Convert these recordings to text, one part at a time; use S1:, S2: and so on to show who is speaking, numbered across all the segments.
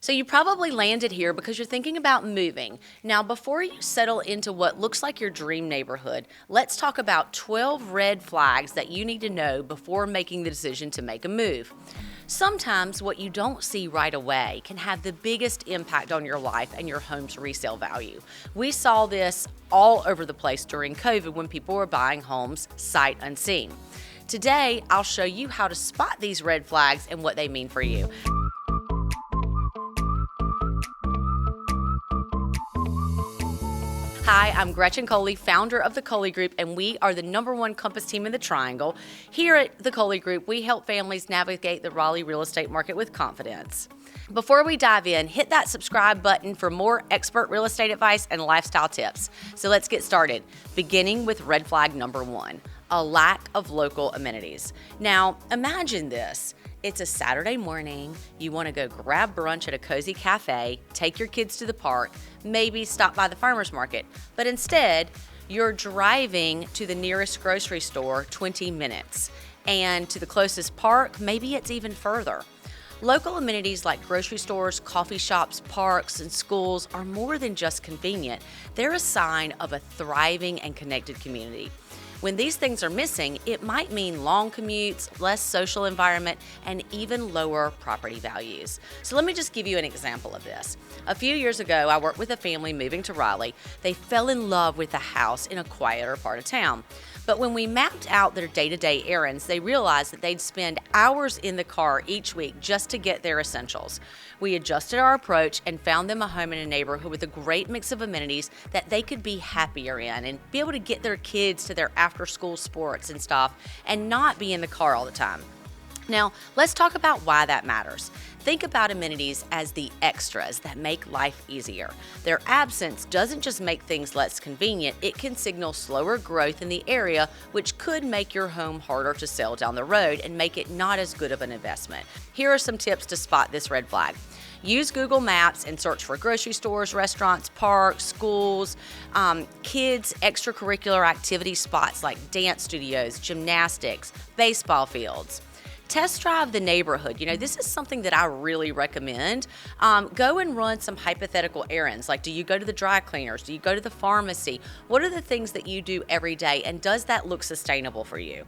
S1: So you probably landed here because you're thinking about moving. Now, before you settle into what looks like your dream neighborhood, let's talk about 12 red flags that you need to know before making the decision to make a move. Sometimes what you don't see right away can have the biggest impact on your life and your home's resale value. We saw this all over the place during COVID when people were buying homes sight unseen. Today, I'll show you how to spot these red flags and what they mean for you. Hi, I'm Gretchen Coley, founder of the Coley Group, and we are the #1 Compass team in the Triangle. Here at the Coley Group, we help families navigate the Raleigh real estate market with confidence. Before we dive in, hit that subscribe button for more expert real estate advice and lifestyle tips. So let's get started, beginning with red flag number 1, a lack of local amenities. Now, imagine this. It's a Saturday morning, you want to go grab brunch at a cozy cafe, take your kids to the park, maybe stop by the farmer's market, but instead, you're driving to the nearest grocery store 20 minutes, and to the closest park, maybe it's even further. Local amenities like grocery stores, coffee shops, parks, and schools are more than just convenient. They're a sign of a thriving and connected community. When these things are missing, it might mean long commutes, less social environment, and even lower property values. So let me just give you an example of this. A few years ago, I worked with a family moving to Raleigh. They fell in love with a house in a quieter part of town. But when we mapped out their day-to-day errands, they realized that they'd spend hours in the car each week just to get their essentials. We adjusted our approach and found them a home in a neighborhood with a great mix of amenities that they could be happier in and be able to get their kids to their after-school sports and stuff and not be in the car all the time. Now, let's talk about why that matters. Think about amenities as the extras that make life easier. Their absence doesn't just make things less convenient, it can signal slower growth in the area, which could make your home harder to sell down the road and make it not as good of an investment. Here are some tips to spot this red flag. Use Google Maps and search for grocery stores, restaurants, parks, schools, kids' extracurricular activity spots like dance studios, gymnastics, baseball fields. Test drive the neighborhood. This is something that I really recommend. Go and run some hypothetical errands. Like, do you go to the dry cleaners? Do you go to the pharmacy? What are the things that you do every day? And does that look sustainable for you?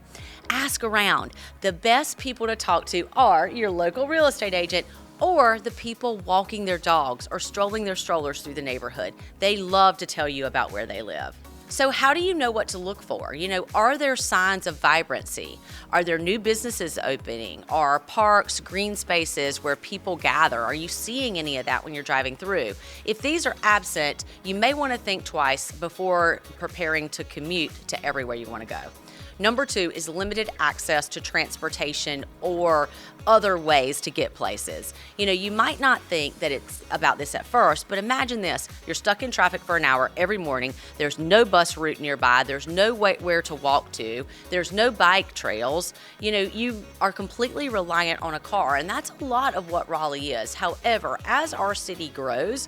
S1: Ask around. The best people to talk to are your local real estate agent or the people walking their dogs or strolling their strollers through the neighborhood. They love to tell you about where they live. So how do you know what to look for? Are there signs of vibrancy? Are there new businesses opening? Are parks, green spaces where people gather? Are you seeing any of that when you're driving through? If these are absent, you may want to think twice before preparing to commute to everywhere you want to go. Number 2 is limited access to transportation or other ways to get places. You might not think that it's about this at first, but imagine this. You're stuck in traffic for an hour every morning. There's no bus route nearby. There's no where to walk to. There's no bike trails. You are completely reliant on a car, and that's a lot of what Raleigh is. However, as our city grows,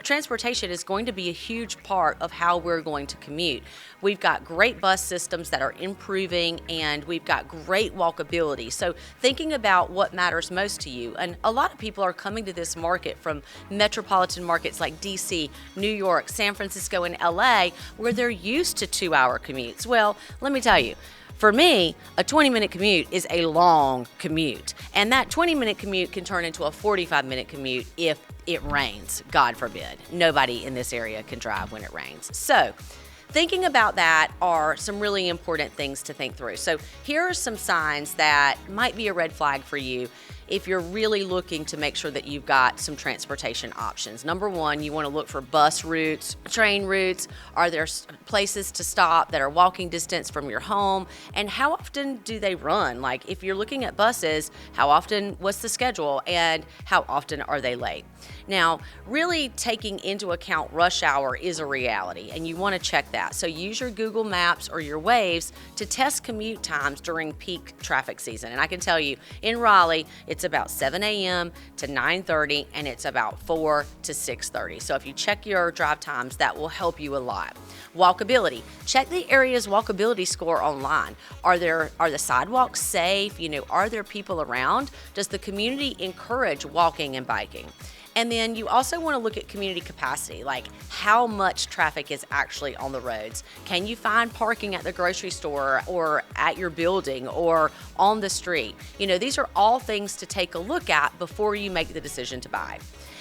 S1: transportation is going to be a huge part of how we're going to commute. We've got great bus systems that are improving, and we've got great walkability. So thinking about what matters most to you, and a lot of people are coming to this market from metropolitan markets like DC, New York, San Francisco, and LA, where they're used to 2-hour commutes. Well, let me tell you, for me, a 20-minute commute is a long commute, and that 20-minute commute can turn into a 45-minute commute if it rains, God forbid. Nobody in this area can drive when it rains. So, thinking about that are some really important things to think through. So here are some signs that might be a red flag for you if you're really looking to make sure that you've got some transportation options. Number 1, you want to look for bus routes, train routes. Are there places to stop that are walking distance from your home? And how often do they run? Like, if you're looking at buses, how often, what's the schedule, and how often are they late? Now, really taking into account rush hour is a reality, and you want to check that. So use your Google Maps or your Waves to test commute times during peak traffic season. And I can tell you, in Raleigh, it's It's about 7 a.m. to 9:30, and it's about 4 to 6:30. So if you check your drive times, that will help you a lot. Walkability. Check the area's walkability score online. Are the sidewalks safe? Are there people around? Does the community encourage walking and biking? And then you also want to look at community capacity, like how much traffic is actually on the roads. Can you find parking at the grocery store or at your building or on the street? These are all things to take a look at before you make the decision to buy.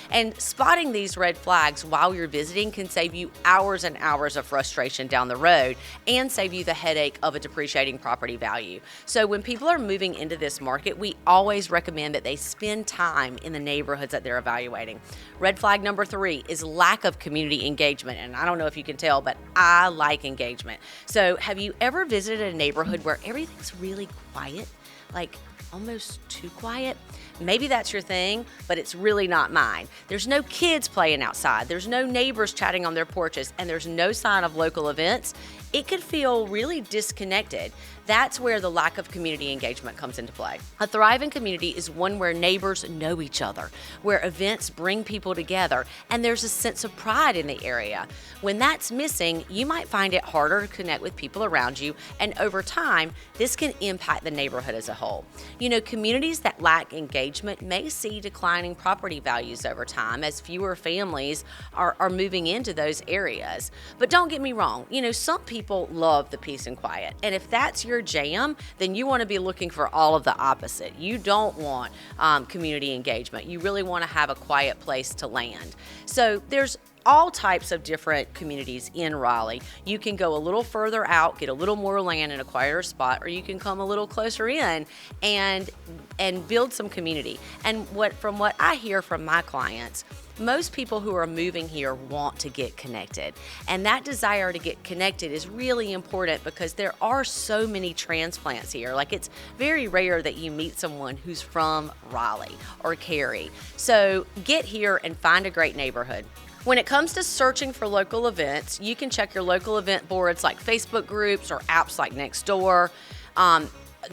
S1: And spotting these red flags while you're visiting can save you hours and hours of frustration down the road and save you the headache of a depreciating property value. So when people are moving into this market, we always recommend that they spend time in the neighborhoods that they're evaluating. Red flag number 3 is lack of community engagement. And I don't know if you can tell, but I like engagement. So have you ever visited a neighborhood where everything's really quiet? Like almost too quiet? Maybe that's your thing, but it's really not mine. There's no kids playing outside. There's no neighbors chatting on their porches, and there's no sign of local events. It could feel really disconnected. That's where the lack of community engagement comes into play. A thriving community is one where neighbors know each other, where events bring people together, and there's a sense of pride in the area. When that's missing, you might find it harder to connect with people around you, and over time, this can impact the neighborhood as a whole. Communities that lack engagement may see declining property values over time as fewer families are moving into those areas. But don't get me wrong, some people love the peace and quiet, and if that's your jam, then you want to be looking for all of the opposite. You don't want community engagement. You really want to have a quiet place to land. So there's all types of different communities in Raleigh. You can go a little further out, get a little more land in a quieter spot, or you can come a little closer in and build some community. And from what I hear from my clients, most people who are moving here want to get connected. And that desire to get connected is really important because there are so many transplants here. Like, it's very rare that you meet someone who's from Raleigh or Cary. So get here and find a great neighborhood. When it comes to searching for local events, you can check your local event boards like Facebook groups or apps like Nextdoor.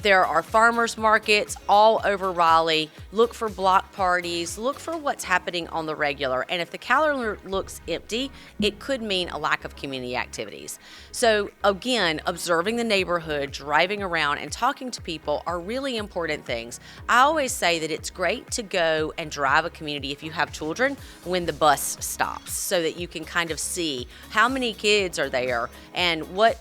S1: There are farmers markets all over Raleigh. Look for block parties. Look for what's happening on the regular. And if the calendar looks empty, it could mean a lack of community activities. So again, observing the neighborhood, driving around, and talking to people are really important things. I always say that it's great to go and drive a community if you have children when the bus stops, so that you can kind of see how many kids are there and what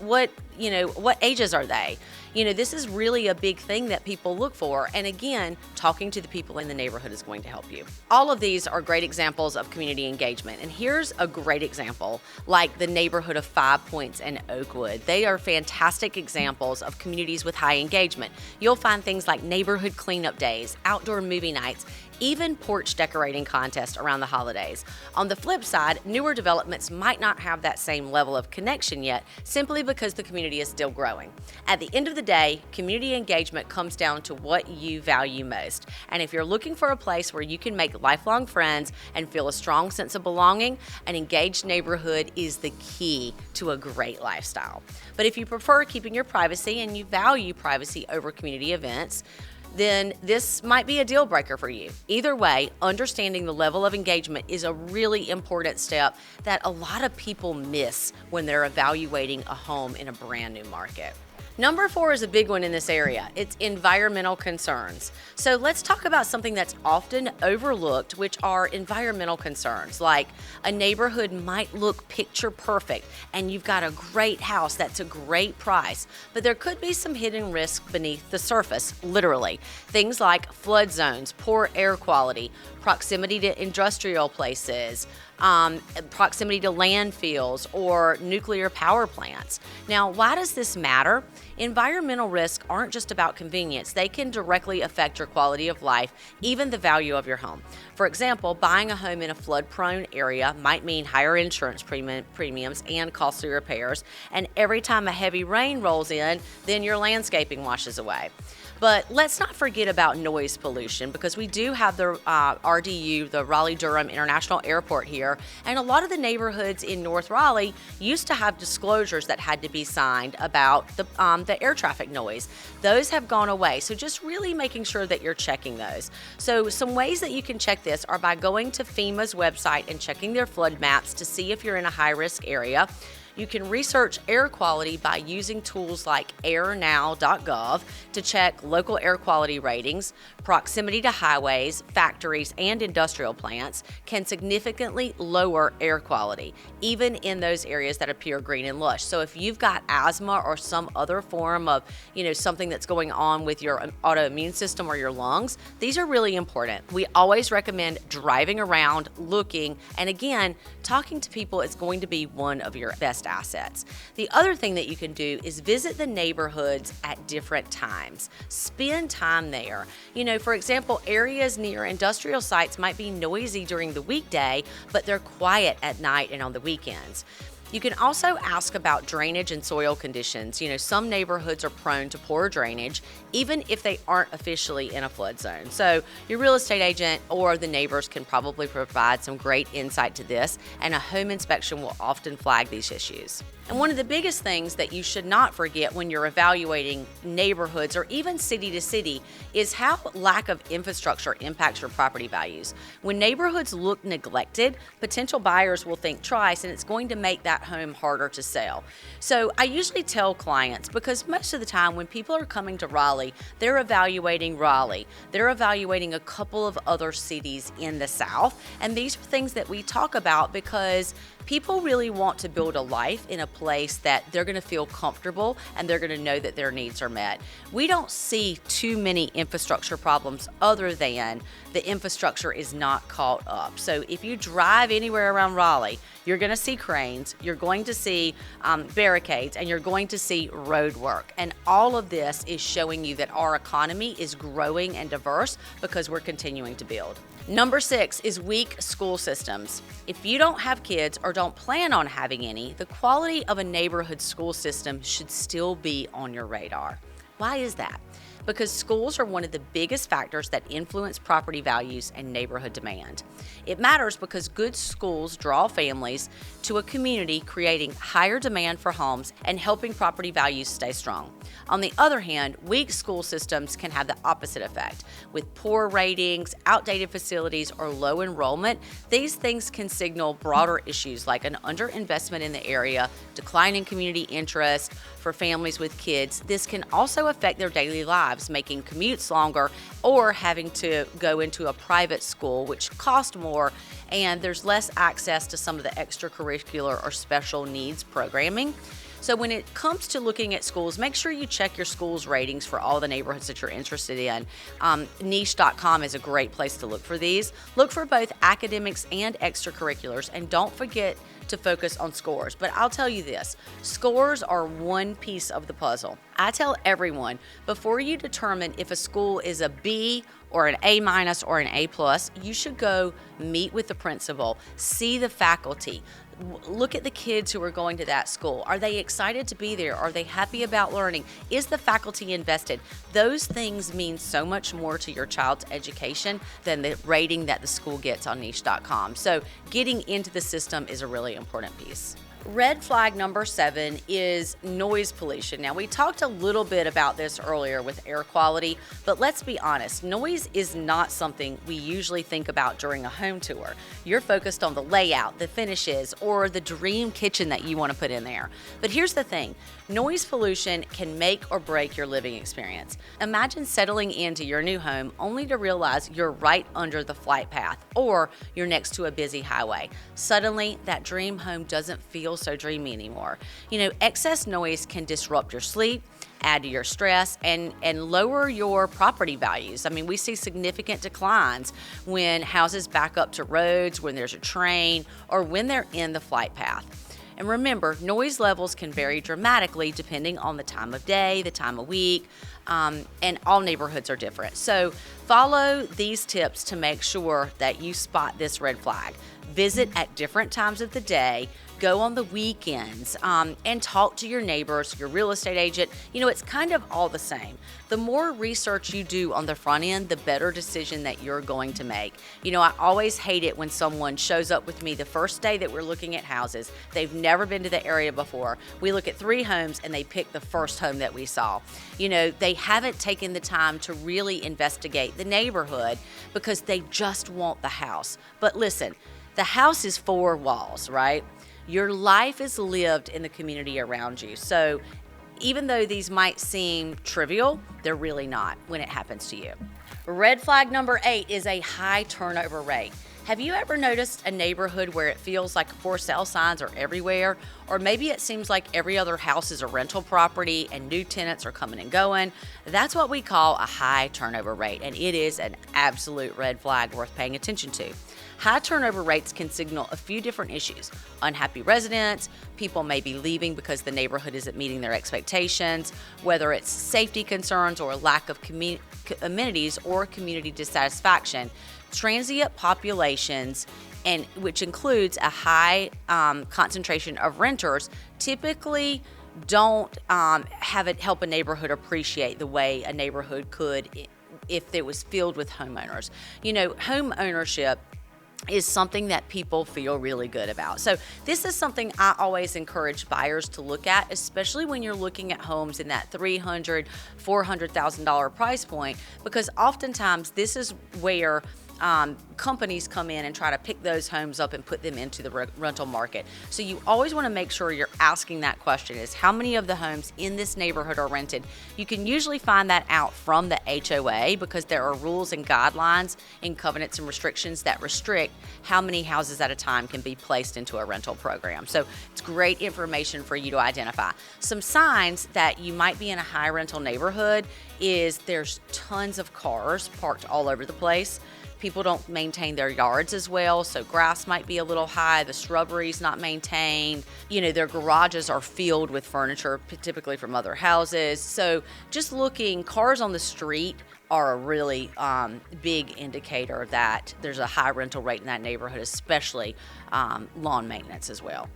S1: ages are they. This is really a big thing that people look for. And again, talking to the people in the neighborhood is going to help you. All of these are great examples of community engagement. And here's a great example, like the neighborhood of 5 Points and Oakwood. They are fantastic examples of communities with high engagement. You'll find things like neighborhood cleanup days, outdoor movie nights, even porch decorating contests around the holidays. On the flip side, newer developments might not have that same level of connection yet, simply because the community is still growing. At the end of the day, community engagement comes down to what you value most. And if you're looking for a place where you can make lifelong friends and feel a strong sense of belonging, an engaged neighborhood is the key to a great lifestyle. But if you prefer keeping your privacy and you value privacy over community events, then this might be a deal breaker for you. Either way, understanding the level of engagement is a really important step that a lot of people miss when they're evaluating a home in a brand new market. Number 4 is a big one in this area. It's environmental concerns. So let's talk about something that's often overlooked, which are environmental concerns. Like, a neighborhood might look picture perfect and you've got a great house that's a great price, but there could be some hidden risk beneath the surface, literally. Things like flood zones, poor air quality, proximity to industrial places, proximity to landfills or nuclear power plants. Now, why does this matter? Environmental risks aren't just about convenience. They can directly affect your quality of life, even the value of your home. For example, buying a home in a flood-prone area might mean higher insurance premiums and costly repairs, and every time a heavy rain rolls in, then your landscaping washes away. But let's not forget about noise pollution, because we do have the RDU, the Raleigh-Durham International Airport here, and a lot of the neighborhoods in North Raleigh used to have disclosures that had to be signed about the air traffic noise. Those have gone away, so just really making sure that you're checking those. So some ways that you can check this are by going to FEMA's website and checking their flood maps to see if you're in a high-risk area. You can research air quality by using tools like airnow.gov to check local air quality ratings. Proximity to highways, factories, and industrial plants can significantly lower air quality, even in those areas that appear green and lush. So if you've got asthma or some other form of, something that's going on with your autoimmune system or your lungs, these are really important. We always recommend driving around, looking, and again, talking to people is going to be one of your best assets. The other thing that you can do is visit the neighborhoods at different times. Spend time there. For example, areas near industrial sites might be noisy during the weekday, but they're quiet at night and on the weekends. You can also ask about drainage and soil conditions. Some neighborhoods are prone to poor drainage, even if they aren't officially in a flood zone. So your real estate agent or the neighbors can probably provide some great insight to this, and a home inspection will often flag these issues. And one of the biggest things that you should not forget when you're evaluating neighborhoods or even city to city is how lack of infrastructure impacts your property values. When neighborhoods look neglected, potential buyers will think twice, and it's going to make that home harder to sell. So I usually tell clients, because most of the time when people are coming to Raleigh, they're evaluating Raleigh. They're evaluating a couple of other cities in the South, and these are things that we talk about because people really want to build a life in a place that they're going to feel comfortable and they're going to know that their needs are met. We don't see too many infrastructure problems other than the infrastructure is not caught up. So if you drive anywhere around Raleigh, you're going to see cranes, you're going to see barricades, and you're going to see road work. And all of this is showing you that our economy is growing and diverse because we're continuing to build. Number 6 is weak school systems. If you don't have kids or don't plan on having any, the quality of a neighborhood school system should still be on your radar. Why is that? Because schools are one of the biggest factors that influence property values and neighborhood demand. It matters because good schools draw families to a community, creating higher demand for homes and helping property values stay strong. On the other hand, weak school systems can have the opposite effect. With poor ratings, outdated facilities, or low enrollment, these things can signal broader issues like an underinvestment in the area, declining community interest for families with kids. This can also affect their daily lives, making commutes longer or having to go into a private school, which costs more, and there's less access to some of the extracurricular or special needs programming. So when it comes to looking at schools, make sure you check your school's ratings for all the neighborhoods that you're interested in. Niche.com is a great place to look for these. Look for both academics and extracurriculars, and don't forget to focus on scores. But I'll tell you this, scores are one piece of the puzzle. I tell everyone, before you determine if a school is a B or an A- or an A+, you should go meet with the principal, see the faculty, look at the kids who are going to that school. Are they excited to be there? Are they happy about learning? Is the faculty invested? Those things mean so much more to your child's education than the rating that the school gets on niche.com. So getting into the system is a really important piece. Red flag number 7 is noise pollution. Now, we talked a little bit about this earlier with air quality, but let's be honest, noise is not something we usually think about during a home tour. You're focused on the layout, the finishes, or the dream kitchen that you want to put in there. But here's the thing, noise pollution can make or break your living experience. Imagine settling into your new home only to realize you're right under the flight path or you're next to a busy highway. Suddenly, that dream home doesn't feel so dreamy anymore. Excess noise can disrupt your sleep, add to your stress, and lower your property values. I mean, we see significant declines when houses back up to roads, when there's a train, or when they're in the flight path. And remember, noise levels can vary dramatically depending on the time of day, the time of week, and all neighborhoods are different. So follow these tips to make sure that you spot this red flag. Visit at different times of the day, go on the weekends, and talk to your neighbors, your real estate agent. It's kind of all the same. The more research you do on the front end, the better decision that you're going to make. I always hate it when someone shows up with me the first day that we're looking at houses. They've never been to the area before. We look at 3 homes and they pick the first home that we saw. They haven't taken the time to really investigate the neighborhood because they just want the house. But listen, the house is 4 walls, right? Your life is lived in the community around you. So even though these might seem trivial, they're really not when it happens to you. Red flag number 8 is a high turnover rate. Have you ever noticed a neighborhood where it feels like for sale signs are everywhere? Or maybe it seems like every other house is a rental property and new tenants are coming and going? That's what we call a high turnover rate, and it is an absolute red flag worth paying attention to. High turnover rates can signal a few different issues. Unhappy residents, people may be leaving because the neighborhood isn't meeting their expectations, whether it's safety concerns or lack of amenities or community dissatisfaction. Transient populations, and which includes a high concentration of renters, typically don't have it help a neighborhood appreciate the way a neighborhood could if it was filled with homeowners. Home ownership is something that people feel really good about. So this is something I always encourage buyers to look at, especially when you're looking at homes in that $300,000, $400,000 price point, because oftentimes this is where companies come in and try to pick those homes up and put them into the rental market. So you always want to make sure you're asking that question, is how many of the homes in this neighborhood are rented? You can usually find that out from the HOA because there are rules and guidelines and covenants and restrictions that restrict how many houses at a time can be placed into a rental program. So it's great information for you to identify. Some signs that you might be in a high rental neighborhood is there's tons of cars parked all over the place. People don't maintain their yards as well, so grass might be a little high, the shrubbery's not maintained. Their garages are filled with furniture, typically from other houses. So just looking, cars on the street are a really big indicator that there's a high rental rate in that neighborhood, especially lawn maintenance as well.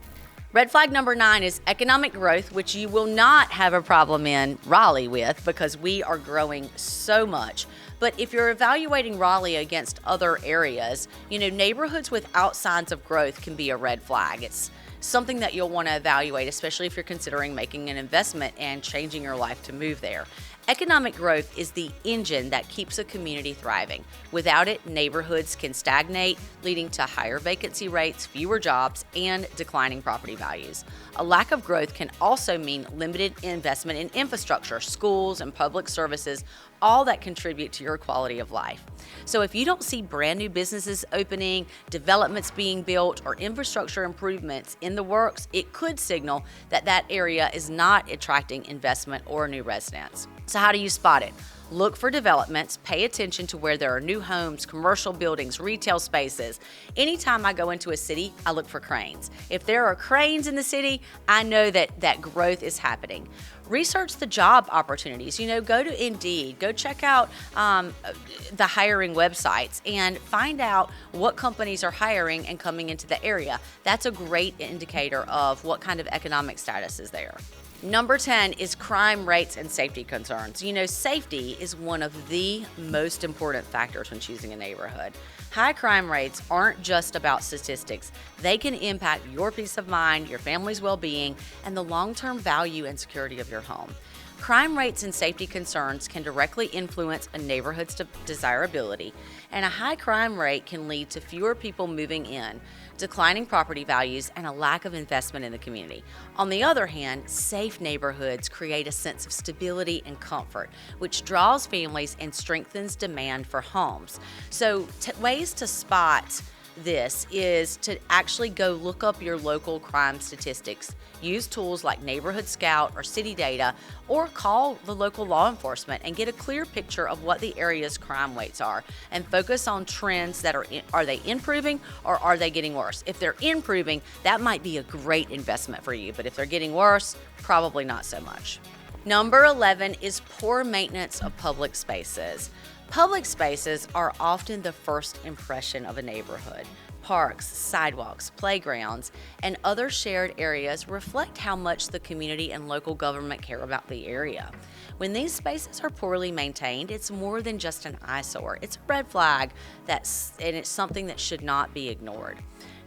S1: Red flag number 9 is economic growth, which you will not have a problem in Raleigh with because we are growing so much. But if you're evaluating Raleigh against other areas, neighborhoods without signs of growth can be a red flag. It's something that you'll want to evaluate, especially if you're considering making an investment and changing your life to move there. Economic growth is the engine that keeps a community thriving. Without it, neighborhoods can stagnate, leading to higher vacancy rates, fewer jobs, and declining property values. A lack of growth can also mean limited investment in infrastructure, schools, and public services, all that contribute to your quality of life. So if you don't see brand new businesses opening, developments being built, or infrastructure improvements in the works, it could signal that that area is not attracting investment or new residents. So how do you spot it? Look for developments, pay attention to where there are new homes, commercial buildings, retail spaces. Anytime I go into a city, I look for cranes. If there are cranes in the city, I know that growth is happening. Research the job opportunities. Go to Indeed, go check out the hiring websites and find out what companies are hiring and coming into the area. That's a great indicator of what kind of economic status is there. Number 10 is crime rates and safety concerns. Safety is one of the most important factors when choosing a neighborhood. High crime rates aren't just about statistics. They can impact your peace of mind, your family's well-being, and the long-term value and security of your home. Crime rates and safety concerns can directly influence a neighborhood's desirability, and a high crime rate can lead to fewer people moving in, declining property values, and a lack of investment in the community. On the other hand, safe neighborhoods create a sense of stability and comfort, which draws families and strengthens demand for homes. So ways to spot this is to actually go look up your local crime statistics. Use tools like Neighborhood Scout or City Data, or call the local law enforcement and get a clear picture of what the area's crime rates are, and focus on trends that are they improving or are they getting worse? If they're improving, that might be a great investment for you, but if they're getting worse, probably not so much. Number 11 is poor maintenance of public spaces. Public spaces are often the first impression of a neighborhood. Parks, sidewalks, playgrounds, and other shared areas reflect how much the community and local government care about the area. When these spaces are poorly maintained, it's more than just an eyesore. It's a red flag and it's something that should not be ignored.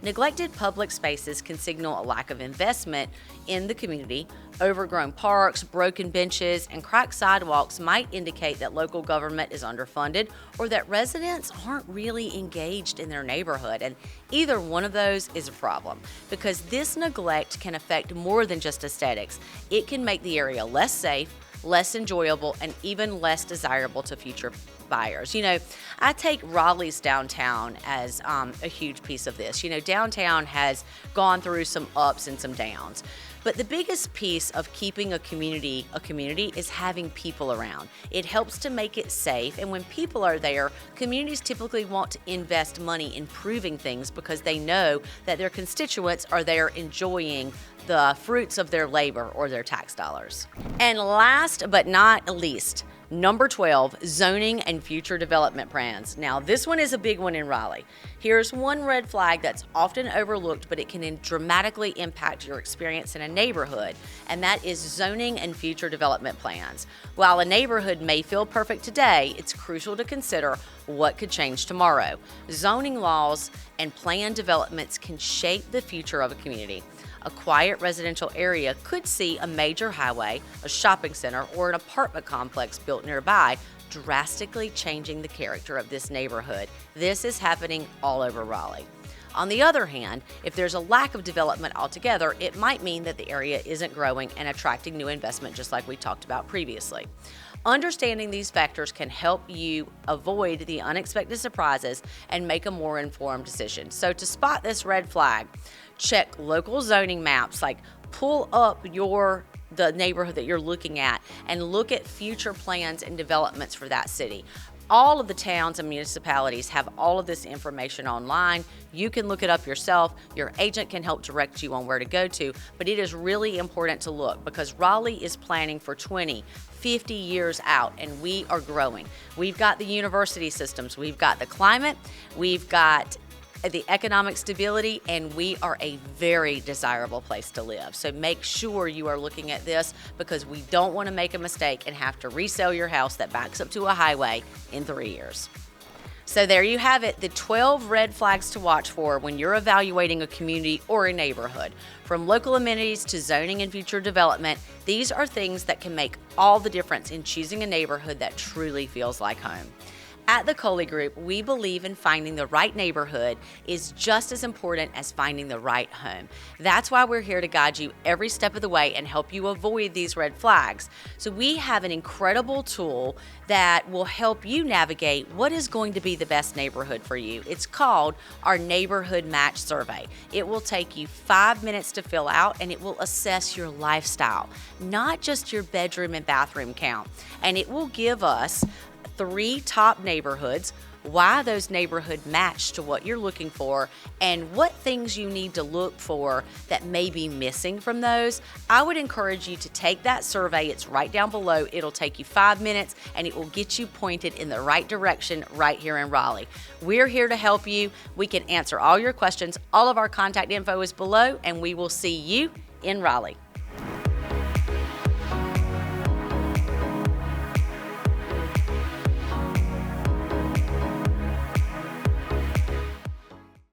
S1: Neglected public spaces can signal a lack of investment in the community. Overgrown parks, broken benches, and cracked sidewalks might indicate that local government is underfunded or that residents aren't really engaged in their neighborhood. And either one of those is a problem because this neglect can affect more than just aesthetics. It can make the area less safe, less enjoyable, and even less desirable to future buyers. I take Raleigh's downtown as a huge piece of this. Downtown has gone through some ups and some downs. But the biggest piece of keeping a community is having people around. It helps to make it safe, and when people are there, communities typically want to invest money in improving things because they know that their constituents are there enjoying the fruits of their labor or their tax dollars. And last but not least, number 12, zoning and future development plans. Now, this one is a big one in Raleigh. Here's one red flag that's often overlooked, but it can dramatically impact your experience in a neighborhood, and that is zoning and future development plans. While a neighborhood may feel perfect today, it's crucial to consider what could change tomorrow. Zoning laws and planned developments can shape the future of a community. A quiet residential area could see a major highway, a shopping center, or an apartment complex built nearby, drastically changing the character of this neighborhood. This is happening all over Raleigh. On the other hand, if there's a lack of development altogether, it might mean that the area isn't growing and attracting new investment, just like we talked about previously. Understanding these factors can help you avoid the unexpected surprises and make a more informed decision. So to spot this red flag, check local zoning maps, like pull up the neighborhood that you're looking at and look at future plans and developments for that city. All of the towns and municipalities have all of this information online. You can look it up yourself. Your agent can help direct you on where to go to, but it is really important to look because Raleigh is planning for 20, 50 years out, and we are growing. We've got the university systems, we've got the climate, we've got the economic stability, and we are a very desirable place to live. So make sure you are looking at this because we don't want to make a mistake and have to resell your house that backs up to a highway in 3 years. So there you have it, the 12 red flags to watch for when you're evaluating a community or a neighborhood. From local amenities to zoning and future development, these are things that can make all the difference in choosing a neighborhood that truly feels like home. At the Coley Group, we believe in finding the right neighborhood is just as important as finding the right home. That's why we're here to guide you every step of the way and help you avoid these red flags. So we have an incredible tool that will help you navigate what is going to be the best neighborhood for you. It's called our Neighborhood Match Survey. It will take you 5 minutes to fill out, and it will assess your lifestyle, not just your bedroom and bathroom count. And it will give us 3 top neighborhoods, why those neighborhoods match to what you're looking for, and what things you need to look for that may be missing from those. I would encourage you to take that survey. It's right down below. It'll take you 5 minutes, and it will get you pointed in the right direction right here in Raleigh. We're here to help you. We can answer all your questions. All of our contact info is below, and we will see you in Raleigh.